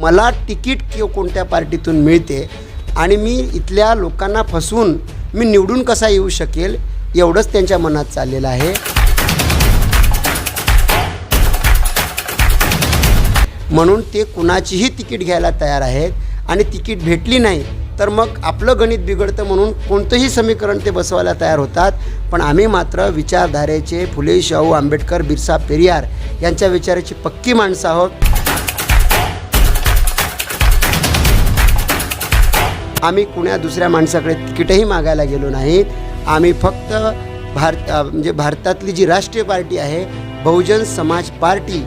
मला तिकीट कोणत्या पार्टीतून मिळते आणि मी इथल्या लोकांना फसवून मी निवडून कसा येऊ शकेल एवढंच त्यांच्या मनात चाललेलं आहे. म्हणून ते कुणाचीही तिकीट घ्यायला तयार आहेत आणि तिकीट भेटली नाही तर मग आपलं गणित बिघडतं म्हणून कोणतंही समीकरण ते बसवायला तयार होतात. पण आम्ही मात्र विचारधारेचे फुले शाहू आंबेडकर बिरसा पेरियार यांच्या विचाराची पक्की माणसं आहोत. आम्ही कुण्या दुसऱ्या माणसाकडे तिकीटही मागायला गेलो नाहीत. आम्ही फक्त भारतातली जी राष्ट्रीय पार्टी आहे बहुजन समाज पार्टी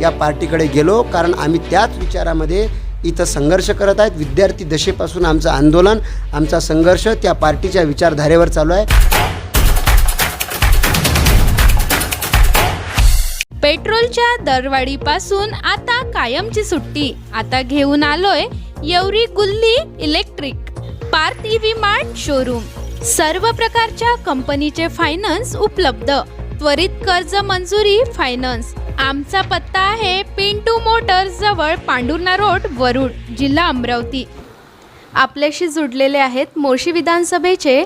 या पार्टीकडे गेलो, कारण आम्ही त्याच विचारामध्ये इथं संघर्ष करत आहेत. विद्यार्थी दशेपासून आमचं आंदोलन, आमचा संघर्ष त्या पार्टीच्या विचारधारेवर चालू आहे. पेट्रोलच्या दरवाढीपासून आता कायमची सुट्टी. आता घेऊन आलोय येवरी गुल्ली electric Parth EV mart showroom. सर्व प्रकारच्या कंपनीचे फायनान्स उपलब्ध. त्वरित कर्ज मंजुरी फायनान्स. आमचा पत्ता आहे पिंटू मोटर्स जवळ पांडुर्णा रोड, वरुड, जिल्हा अमरावती. आपल्याशी जुडलेले आहेत मोर्शी विधानसभेचे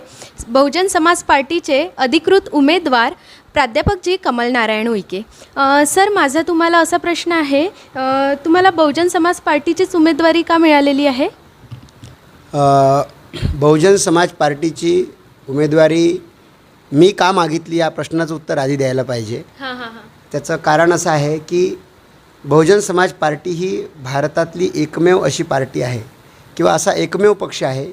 बहुजन समाज पार्टीचे अधिकृत उमेदवार प्राध्यापक जी कमल नारायण उईके. सर, माझा तुम्हाला असा प्रश्न आहे, तुम्हाला बहुजन समाज पार्टीचीच उमेदवारी का मिळालेली आहे? बहुजन समाज पार्टीची उमेदवारी मी का मागितली या प्रश्नाचं उत्तर आधी द्यायला पाहिजे. त्याचं कारण असं आहे की बहुजन समाज पार्टी ही भारतातली एकमेव अशी पार्टी आहे किंवा असा एकमेव पक्ष आहे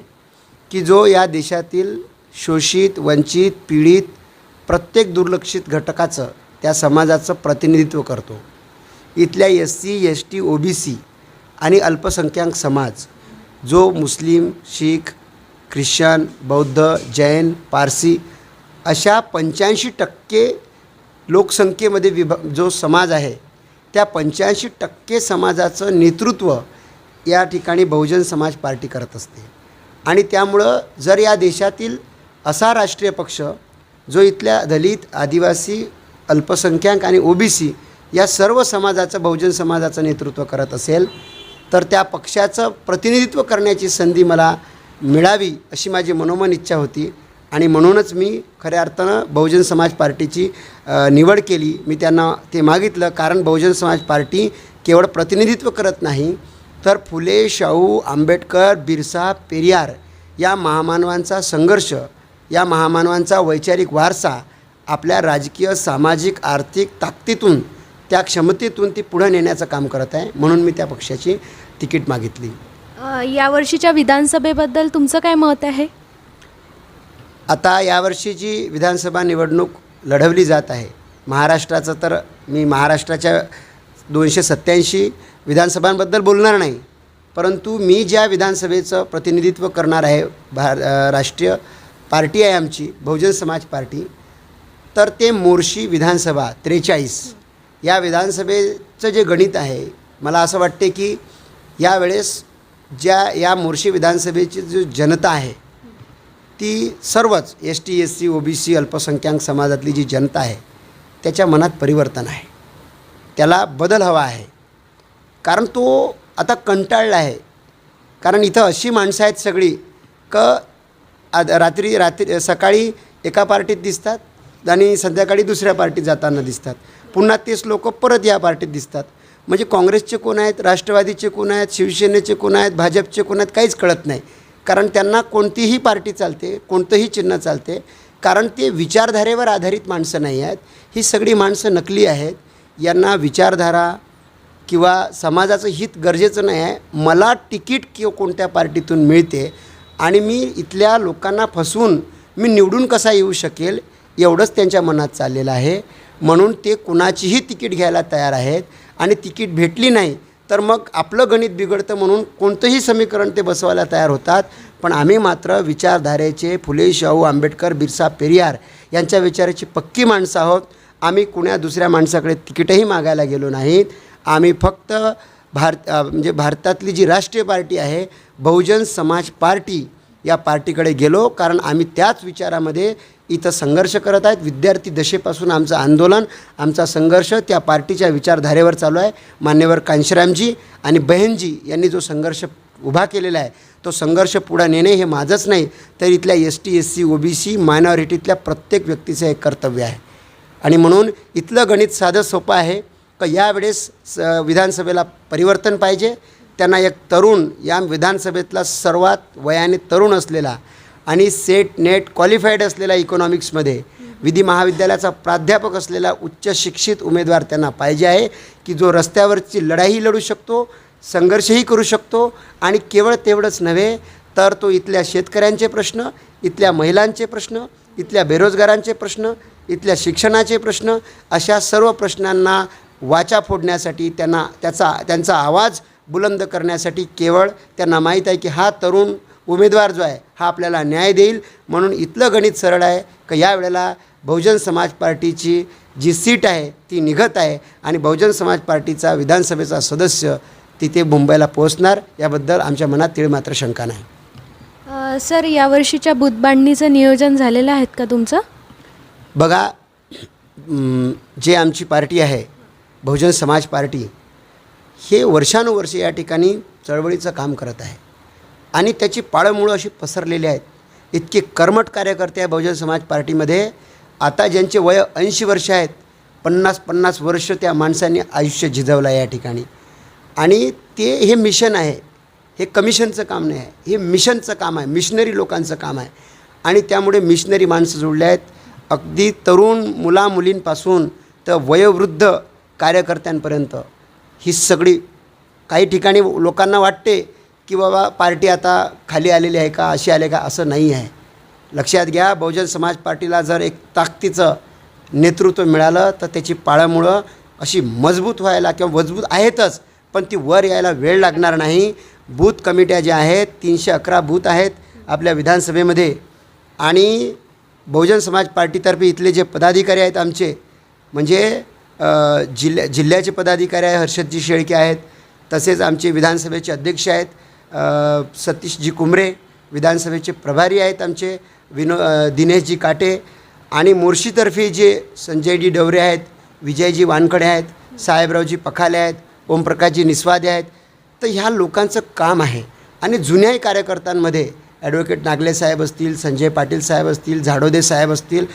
की जो या देशातील शोषित, वंचित, पीडित प्रत्येक दुर्लक्षित घटकाचं, त्या समाजाचं प्रतिनिधित्व करतो. इथल्या SC, ST, OBC आणि अल्पसंख्याक समाज जो मुस्लिम, शीख, ख्रिश्चन, बौद्ध, जैन, पारसी अशा 85% लोकसंख्येमध्ये जो समाज आहे त्या 85% समाजाचं नेतृत्व या ठिकाणी बहुजन समाज पार्टी करत असते. आणि त्यामुळं जर या देशातील असा राष्ट्रीय पक्ष जो इथल्या दलित, आदिवासी, अल्पसंख्याक आणि OBC या सर्व समाजाचं, बहुजन समाजाचं नेतृत्व करत असेल तर त्या पक्षाचं प्रतिनिधित्व करण्याची संधी मला मिळावी अशी माझी मनोमन इच्छा होती. आणि म्हणूनच मी खऱ्या अर्थानं बहुजन समाज पार्टीची निवड केली. मी त्यांना ते मागितलं, कारण बहुजन समाज पार्टी केवळ प्रतिनिधित्व करत नाही तर फुले शाहू आंबेडकर बिरसा पेरियार या महामानवांचा संघर्ष, या महामानवांचा वैचारिक वारसा आपल्या राजकीय, सामाजिक, आर्थिक ताकदीतून, त्या क्षमतेतून ती पुढे नेण्याचं काम करत आहे. म्हणून मी त्या पक्षाची तिकीट मागितली. यावर्षीच्या विधानसभेबद्दल तुमचं काय मत आहे? आता यावर्षीची विधानसभा निवडणूक लढवली जात आहे. महाराष्ट्राचं तर मी महाराष्ट्राच्या 287 विधानसभांबद्दल बोलणार नाही, परंतु मी ज्या विधानसभेचं प्रतिनिधित्व करणार आहे, राष्ट्रीय पार्टी आहे आमची बहुजन समाज पार्टी, तर ते मोर्शी विधानसभा 43 या विधानसभेचं जे गणित आहे, मला असं वाटते की यावेळेस या मोर्शी विधानसभेची जो जनता आहे ती सर्वच ST, SC, OBC अल्पसंख्याक समाजातली जी जनता आहे त्याच्या मनात परिवर्तन आहे. त्याला बदल हवा आहे, कारण तो आता कंटाळला आहे. कारण इथं अशी माणसं आहेत सगळी रात्री सकाळी एका पार्टीत दिसतात आणि संध्याकाळी दुसऱ्या पार्टीत जाताना दिसतात. पुन्हा तेच लोक परत या पार्टीत दिसतात. म्हणजे काँग्रेसचे कोण आहेत, राष्ट्रवादीचे कोण आहेत, शिवसेनेचे कोण आहेत, भाजपचे कोण आहेत, काहीच कळत नाही. कारण त्यांना कोणतीही पार्टी चालते, कोणतंही चिन्ह चालते, कारण ते विचारधारेवर आधारित माणसं नाही आहेत. ही सगळी माणसं नकली आहेत. यांना विचारधारा किंवा समाजाचं हित गरजेचं नाही आहे. मला तिकीट कोणत्या पार्टीतून मिळते आणि मी इथल्या लोकांना फसवून मी निवडून कसा येऊ शकेल एवढंच त्यांच्या मनात चाललेलं आहे. म्हणून ते कुणाचीही तिकीट घ्यायला तयार आहेत आणि तिकीट भेटली नाही तर मग आपलं गणित बिघडतं म्हणून कोणतंही समीकरण ते बसवायला तयार होतात. पण आम्ही मात्र विचारधारेचे फुले शाहू आंबेडकर बिरसा पेरियार यांच्या विचाराची पक्की माणसं आहोत. आम्ही कुण्या दुसऱ्या माणसाकडे तिकीटही मागायला गेलो नाहीत. आम्ही फक्त भारतातली जी राष्ट्रीय पार्टी आहे बहुजन समाज पार्टी या पार्टीकडे गेलो, कारण आम्ही त्याच विचारामध्ये इथं संघर्ष करत आहेत. विद्यार्थी दशेपासून आमचं आंदोलन, आमचा संघर्ष त्या पार्टीच्या विचारधारेवर चालू आहे. मान्यवर कांशीरामजी आणि बहनजी यांनी जो संघर्ष उभा केलेला आहे, तो संघर्ष पुढे नेणे हे माझंच नाही, तर इथल्या ST SC OBC मायनॉरिटीतल्या प्रत्येक व्यक्तीचं एक कर्तव्य आहे. आणि म्हणून इथलं गणित साधं सोपं आहे की यावेळेस विधानसभेला परिवर्तन पाहिजे. त्यांना एक तरुण, या विधानसभेतला सर्वात वयाने तरुण असलेला आणि सेट नेट क्वालिफाईड असलेला इकॉनॉमिक्समध्ये विधी महाविद्यालयाचा प्राध्यापक असलेला उच्च शिक्षित उमेदवार त्यांना पाहिजे आहे, की जो रस्त्यावरची लढाईही लढू शकतो, संघर्षही करू शकतो. आणि केवळ तेवढंच नव्हे तर तो इथल्या शेतकऱ्यांचे प्रश्न, इथल्या महिलांचे प्रश्न, इथल्या बेरोजगारांचे प्रश्न, इथल्या शिक्षणाचे प्रश्न, अशा सर्व प्रश्नांना वाचा फोडण्यासाठी, त्यांचा आवाज बुलंद करण्यासाठी केवळ त्यांना माहीत आहे की हा तरुण उमेदवार जो आहे हा आपल्याला न्याय देईल. म्हणून इथलं गणित सरळ आहे की यावेळेला बहुजन समाज पार्टीची जी सीट आहे ती निघत आहे आणि बहुजन समाज पार्टीचा विधानसभेचा सदस्य तिथे मुंबईला पोहोचणार, याबद्दल आमच्या मनात तीळमात्र शंका नाही. सर, यावर्षीच्या बुथबांधणीचं नियोजन झालेलं आहेत का तुमचं? बघा, जे आमची पार्टी आहे बहुजन समाज पार्टी, हे वर्षानुवर्षे या ठिकाणी चळवळीचं काम करत आहे आणि त्याची पाळंमुळं अशी पसरलेली आहेत. इतके कर्मठ कार्यकर्ते आहे बहुजन समाज पार्टीमध्ये. आता ज्यांचे वय 80 वर्ष आहेत, 50-50 वर्ष त्या माणसांनी आयुष्य झिजवलं आहे या ठिकाणी. आणि हे मिशन आहे, हे कमिशनचं काम नाही आहे, हे मिशनचं काम आहे, मिशनरी लोकांचं काम आहे. आणि त्यामुळे मिशनरी माणसं जोडले आहेत, अगदी तरुण मुलामुलींपासून तर वयोवृद्ध कार्यकर्त्यांपर्यंत. ही सगळी, काही ठिकाणी लोकांना वाटते की बाबा पार्टी आता खाली आलेली आहे का, अशी आले का, असं नाही आहे. लक्षात घ्या, बहुजन समाज पार्टीला जर एक ताकदीचं नेतृत्व मिळालं तर त्याची पाळंमुळं अशी मजबूत व्हायला, किंवा मजबूत आहेतच पण ती वर यायला वेळ लागणार नाही. बूथ कमिट्या ज्या आहेत, 311 बूथ आहेत आपल्या विधानसभेमध्ये. आणि बहुजन समाज पार्टीतर्फे इथले जे पदाधिकारी आहेत आमचे, म्हणजे जिल्ह्याचे पदाधिकारी आहे हर्षदजी शेळके आहेत, तसेच आमचे विधानसभेचे अध्यक्ष आहेत सतीशजी कुमरे, विधानसभेचे प्रभारी आहेत आमचे दिनेशजी काटे, आणि मोर्शीतर्फे जे संजयजी डवरे आहेत, विजयजी वानखडे आहेत, साहेबरावजी पखाले आहेत, ओमप्रकाशजी निस्वादे आहेत. तर ह्या लोकांचं काम आहे. आणि जुन्याही कार्यकर्त्यांमध्ये ॲडव्होकेट नागले साहेब असतील, संजय पाटील साहेब असतील, झाडोदे साहेब असतील,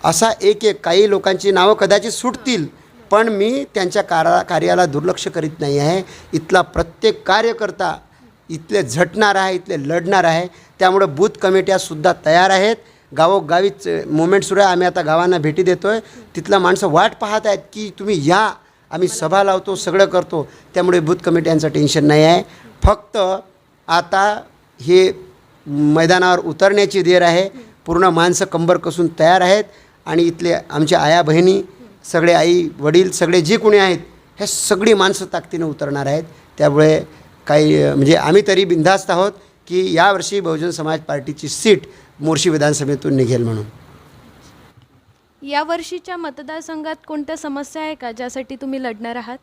असा एक काही लोकांची नावं कदाचित सुटतील, पण मी त्यांच्या कार्याला दुर्लक्ष करीत नाही आहे. इथला प्रत्येक कार्यकर्ता इथले झटणार आहे, इथले लढणार आहे. त्यामुळं बूथ कमिट्यासुद्धा तयार आहेत. गावोगावीच मुवमेंट सुरू आहे. आम्ही आता गावांना भेटी देतो आहे. तिथला माणसं वाट पाहत आहेत की तुम्ही या, आम्ही सभा लावतो, सगळं करतो. त्यामुळे बूथ कमिट्यांचं टेन्शन नाही आहे. फक्त आता हे मैदानावर उतरण्याची देर आहे. पूर्ण माणसं कंबर कसून तयार आहेत. आणि इथले आमच्या आया बहिणी, सगळे आई वडील, सगळे जे कोणी आहेत, हे सगळी माणसं ताकदीनं उतरणार आहेत. त्यामुळे काही म्हणजे आम्ही तरी बिनधास्त आहोत की यावर्षी बहुजन समाज पार्टीची सीट मोर्शी विधानसभेतून निघेल म्हणून. या वर्षीच्या मतदारसंघात कोणत्या समस्या आहे का ज्यासाठी तुम्ही लढणार आहात?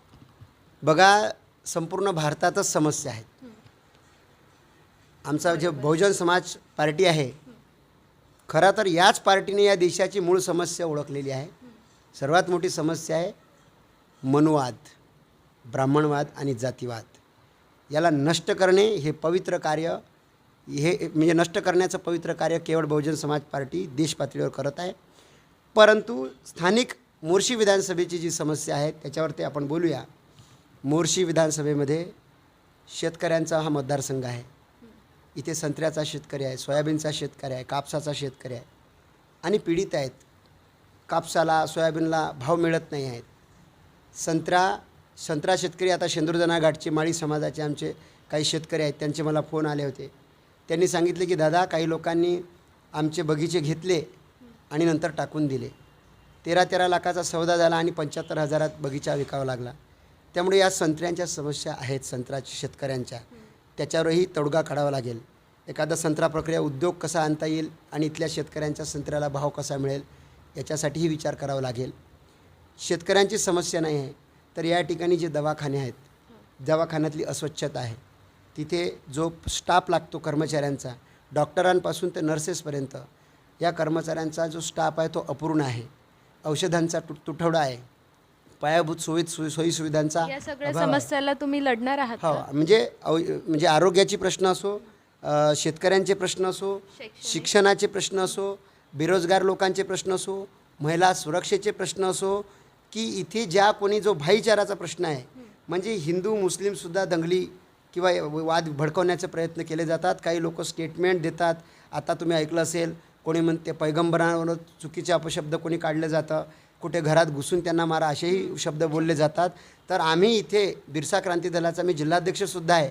बघा, संपूर्ण भारतातच समस्या आहेत. आमचा जे बहुजन समाज पार्टी आहे, खरं तर याच पार्टीने या देशाची मूळ समस्या ओळखलेली आहे. सर्वात मोठी समस्या आहे मनुवाद, ब्राह्मणवाद आणि जातीवाद. याला नष्ट करणे हे पवित्र कार्य, हे म्हणजे नष्ट करण्याचं पवित्र कार्य केवळ बहुजन समाज पार्टी देश पातळीवर करत आहे. परंतु स्थानिक मोर्शी विधानसभेची जी समस्या आहे त्याच्यावरती आपण बोलूया. मोर्शी विधानसभेमध्ये शेतकऱ्यांचा हा मतदारसंघ आहे. इथे संत्र्याचा शेतकरी आहे, सोयाबीनचा शेतकरी आहे, कापसाचा शेतकरी आहे आणि पीडित आहेत. कापसाला, सोयाबीनला भाव मिळत नाही आहेत. संत्रा शेतकरी, आता शेंदुरजना घाटचे माळी समाजाचे आमचे काही शेतकरी आहेत, त्यांचे मला फोन आले होते. त्यांनी सांगितले की दादा, काही लोकांनी आमचे बगीचे घेतले आणि नंतर टाकून दिले. 13 लाखाचा सौदा झाला आणि 75,000 बगीचा विकावा लागला. त्यामुळे या संत्र्यांच्या समस्या आहेत, संत्र्याच्या शेतकऱ्यांच्या. त्याच्यावरही तोडगा काढावा लागेल. एखादा संत्रा प्रक्रिया उद्योग कसा आणता येईल आणि इथल्या शेतकऱ्यांच्या संत्र्याला भाव कसा मिळेल याच्यासाठीही विचार करावा लागेल. शेतकऱ्यांची समस्या नाही आहे तर या ठिकाणी जे दवाखाने आहेत, दवाखान्यातली अस्वच्छता आहे, तिथे जो स्टाफ लागतो कर्मचाऱ्यांचा, डॉक्टरांपासून ते नर्सेसपर्यंत, या कर्मचाऱ्यांचा जो स्टाफ आहे तो अपूर्ण आहे, औषधांचा तुटवडा आहे, पायाभूत सोयीसुविधांचा या सगळ्या अभाव आहे. समस्याला तुम्ही लढणार आहात हो, का? म्हणजे आरोग्याचे प्रश्न असो, शेतकऱ्यांचे प्रश्न असो, शिक्षणाचे प्रश्न असो, बेरोजगार लोकांचे प्रश्न असो, महिला सुरक्षेचे प्रश्न असो, की इथे ज्या कोणी जो भाईचाराचा प्रश्न आहे, म्हणजे हिंदू मुस्लिमसुद्धा दंगली किंवा वाद भडकवण्याचे प्रयत्न केले जातात. काही लोक स्टेटमेंट देतात. आता तुम्ही ऐकलं असेल, कोणी म्हणते पैगंबरांवर चुकीचे अपशब्द कोणी काढलं जातं, कुठे घरात घुसून त्यांना मारा असेही शब्द बोलले जातात. तर आम्ही इथे बिरसा क्रांती दलाचा मी जिल्हाध्यक्षसुद्धा आहे.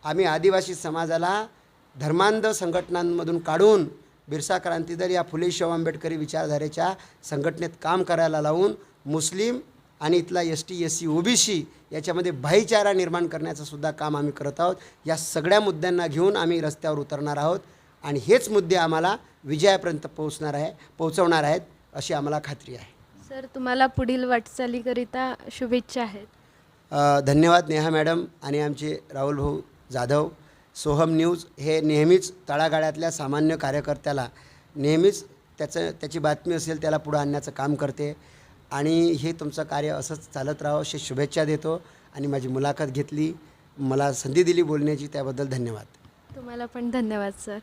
आम्ही आदिवासी समाजाला धर्मांध संघटनांमधून काढून बिरसा क्रांती दल या फुले शाहू आंबेडकरी विचारधारेच्या संघटनेत काम करायला लावून मुस्लिम आणि इथला ST SC OBC याच्यामध्ये भाईचारा निर्माण करण्याचं सुद्धा काम आम्ही करत आहोत. या सगळ्या मुद्द्यांना घेऊन आम्ही रस्त्यावर उतरणार आहोत आणि हेच मुद्दे आम्हाला विजयापर्यंत पोहोचवणार आहेत अशी आम्हाला खात्री आहे. सर, तुम्हाला पुढील वाटचालीकरिता शुभेच्छा आहेत. धन्यवाद नेहा मॅडम आणि आमचे राहुल भाऊ जाधव. सोहम न्यूज हे नेहमीच तळागाळातल्या सामान्य कार्यकर्त्याला नेहमीच त्याची बातमी असेल त्याला पुढं आणण्याचं काम करते आणि हे तुमचं कार्य असंच चालत राहावं अशी शुभेच्छा देतो. आणि माझी मुलाखत घेतली, मला संधी दिली बोलण्याची, त्याबद्दल धन्यवाद. तुम्हाला पण धन्यवाद सर.